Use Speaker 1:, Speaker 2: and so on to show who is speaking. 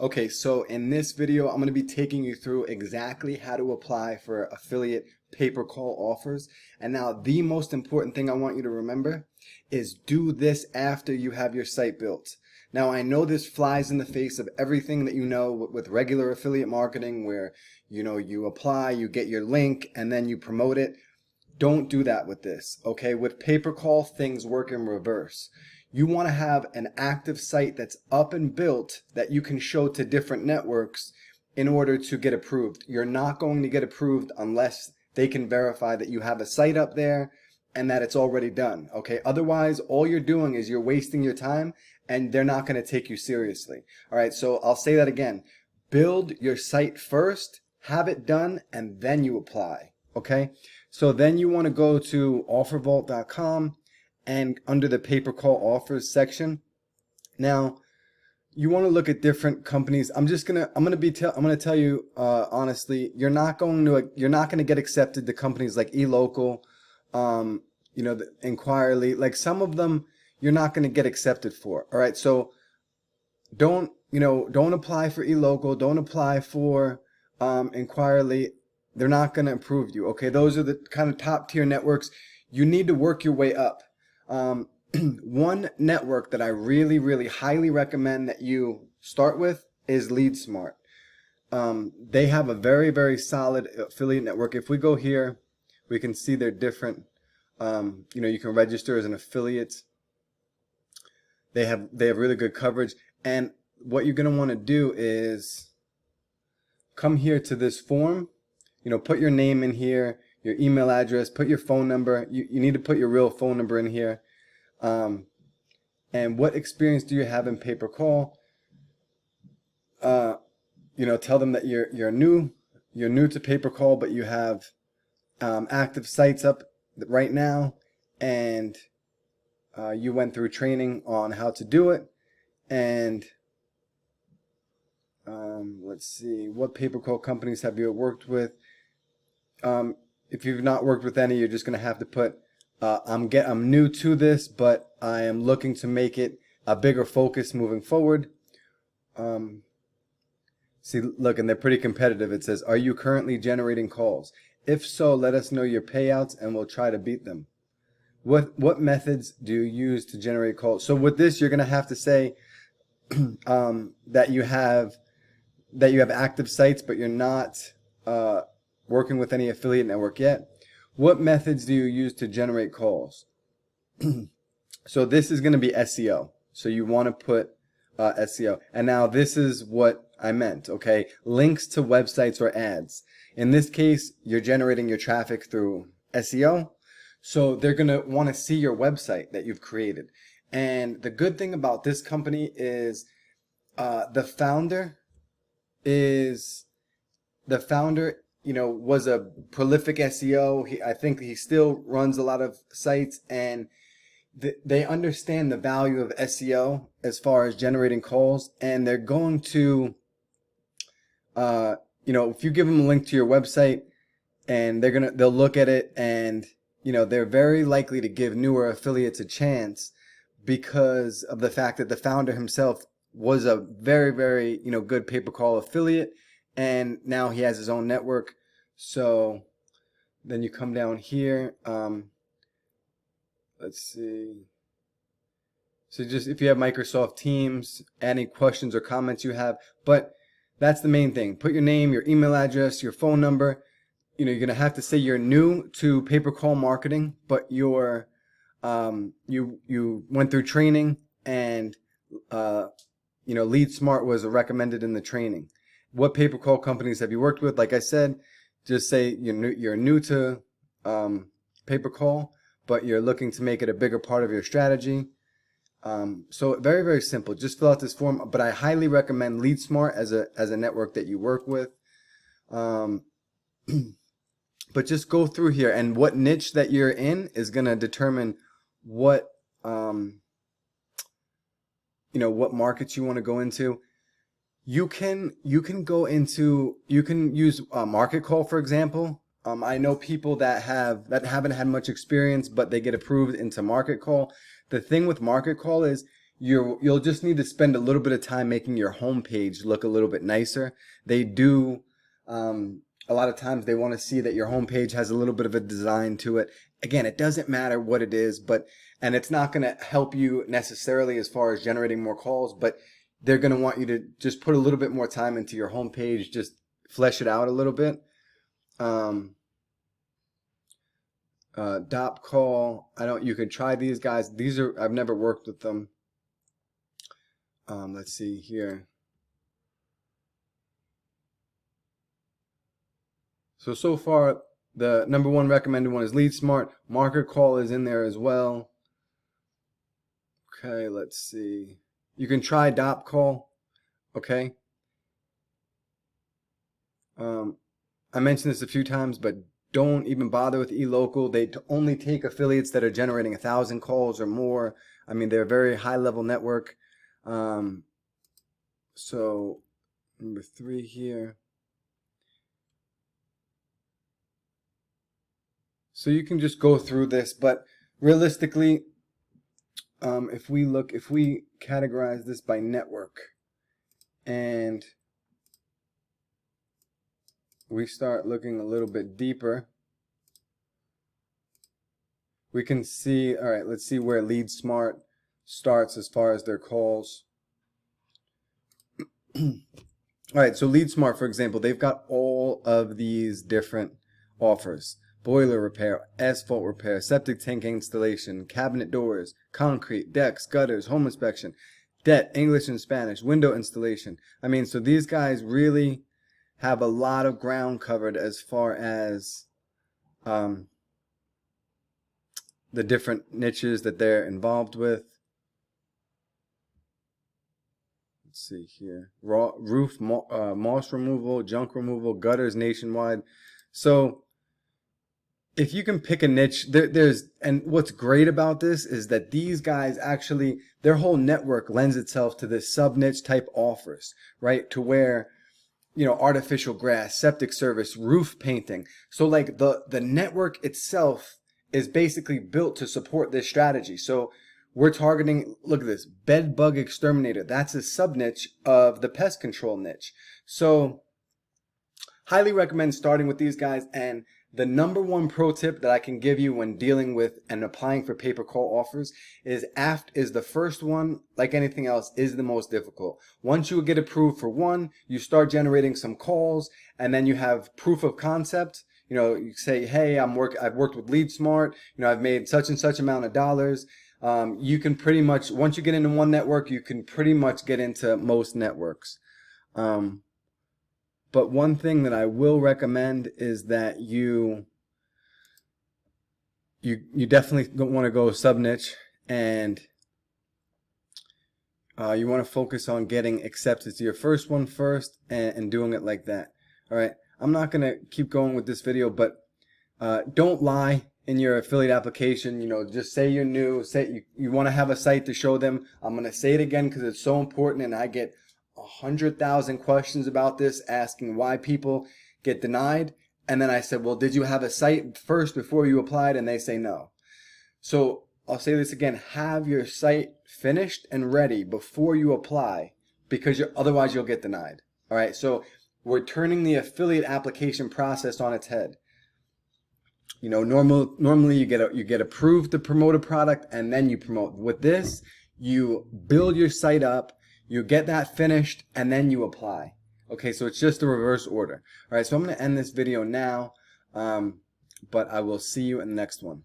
Speaker 1: Okay, so in this video, I'm going to be taking you through exactly how to apply for affiliate pay-per-call offers. And now the most important thing I want you to remember is do this after you have your site built. Now, I know this flies in the face of everything that you know with regular affiliate marketing where, you apply, you get your link, and then you promote it. Don't do that with this, okay? With pay-per-call, things work in reverse. You want to have an active site that's up and built that you can show to different networks in order to get approved. You're not going to get approved unless they can verify that you have a site up there and that it's already done, okay? Otherwise, all you're doing is you're wasting your time and they're not going to take you seriously. All right, so I'll say that again. Build your site first, have it done, and then you apply, okay? So then you want to go to offervault.com and under the pay-per-call offers section. Now, you want to look at different companies. I'm going to tell you honestly, you're not going to get accepted to companies like eLocal, the Inquiry, like some of them you're not going to get accepted for. All right, so don't apply for eLocal, don't apply for Inquiry. They're not going to approve you. Okay, those are the kind of top tier networks. You need to work your way up. One network that I really, really highly recommend that you start with is LeadSmart. They have a very, very solid affiliate network. If we go here, we can see their different, you can register as an affiliate. They have really good coverage. And what you're going to want to do is come here to this form, put your name in here, your email address, put your phone number. You need to put your real phone number in here. And what experience do you have in pay-per-call? Tell them that you're new to pay-per-call, but you have active sites up right now, and you went through training on how to do it. And let's see, what pay-per-call companies have you worked with? If you've not worked with any, you're just going to have to put, I'm new to this, but I am looking to make it a bigger focus moving forward. See, look, and they're pretty competitive. It says, are you currently generating calls? If so, let us know your payouts and we'll try to beat them. What methods do you use to generate calls? So with this, you're going to have to say that you have active sites, but you're not working with any affiliate network yet. What methods do you use to generate calls? So this is going to be SEO. So you want to put SEO. And now this is what I meant, okay? Links to websites or ads. In this case, you're generating your traffic through SEO. So they're going to want to see your website that you've created. And the good thing about this company is the founder was a prolific SEO. I think he still runs a lot of sites, and they understand the value of SEO as far as generating calls, and they're going to, if you give them a link to your website, and they'll look at it, and they're very likely to give newer affiliates a chance because of the fact that the founder himself was a very, very good pay-per-call affiliate. And now he has his own network. So then you come down here. Let's see. So just if you have Microsoft Teams, any questions or comments you have. But that's the main thing. Put your name, your email address, your phone number. You're going to have to say you're new to pay-per-call marketing, but you're you went through training, and LeadSmart was recommended in the training. What pay-per-call companies have you worked with? Like I said, just say you're new to pay-per-call, but you're looking to make it a bigger part of your strategy. So very, very simple. Just fill out this form, but I highly recommend LeadSmart as a network that you work with. But just go through here, and what niche that you're in is going to determine what what markets you want to go into. You can use Market Call, for example. I know people that haven't had much experience, but they get approved into Market Call. The thing with Market Call is you'll just need to spend a little bit of time making your home page look a little bit nicer. They do, a lot of times they want to see that your home page has a little bit of a design to it. Again, it doesn't matter what it is, and it's not going to help you necessarily as far as generating more calls, but they're going to want you to just put a little bit more time into your home page, just flesh it out a little bit. DOP call, you can try these guys. I've never worked with them. Let's see here. So far, the number one recommended one is Lead Smart. Marker call is in there as well. Okay, let's see. You can try DOP call. Okay. I mentioned this a few times, but don't even bother with eLocal. They only take affiliates that are generating 1,000 calls or more. I mean, they're a very high level network. So number 3 here. So you can just go through this, but realistically, if we categorize this by network and we start looking a little bit deeper, we can see, all right, let's see where Lead Smart starts as far as their calls. All right, so Lead Smart, for example, they've got all of these different offers. Boiler repair, asphalt repair, septic tank installation, cabinet doors, concrete, decks, gutters, home inspection, debt, English and Spanish, window installation. I mean, so these guys really have a lot of ground covered as far as the different niches that they're involved with. Let's see here. Roof, moss removal, junk removal, gutters nationwide. So if you can pick a niche, and what's great about this is that these guys actually, their whole network lends itself to this sub-niche type offers, right? To where, artificial grass, septic service, roof painting. So like the network itself is basically built to support this strategy. So we're targeting, look at this, bed bug exterminator. That's a sub-niche of the pest control niche. So highly recommend starting with these guys. And the number one pro tip that I can give you when dealing with and applying for pay-per-call offers is the first one, like anything else, is the most difficult. Once you get approved for one, you start generating some calls, and then you have proof of concept. You say, hey, I've worked with Lead Smart. I've made such and such amount of dollars. You can pretty much, once you get into one network, you can pretty much get into most networks. But one thing that I will recommend is that you definitely want to go sub-niche, and you want to focus on getting accepted to your first one first and doing it like that. All right, I'm not going to keep going with this video, but don't lie in your affiliate application. Just say you're new, say you want to have a site to show them. I'm going to say it again because it's so important, and I get 100,000 questions about this, asking why people get denied. And then I said, well, did you have a site first before you applied? And they say no. So I'll say this again, have your site finished and ready before you apply, because otherwise you'll get denied. All right, so we're turning the affiliate application process on its head. Normally you get approved to promote a product, and then you promote. With this, you build your site up, you get that finished, and then you apply. Okay, so it's just the reverse order. All right, so I'm going to end this video now, but I will see you in the next one.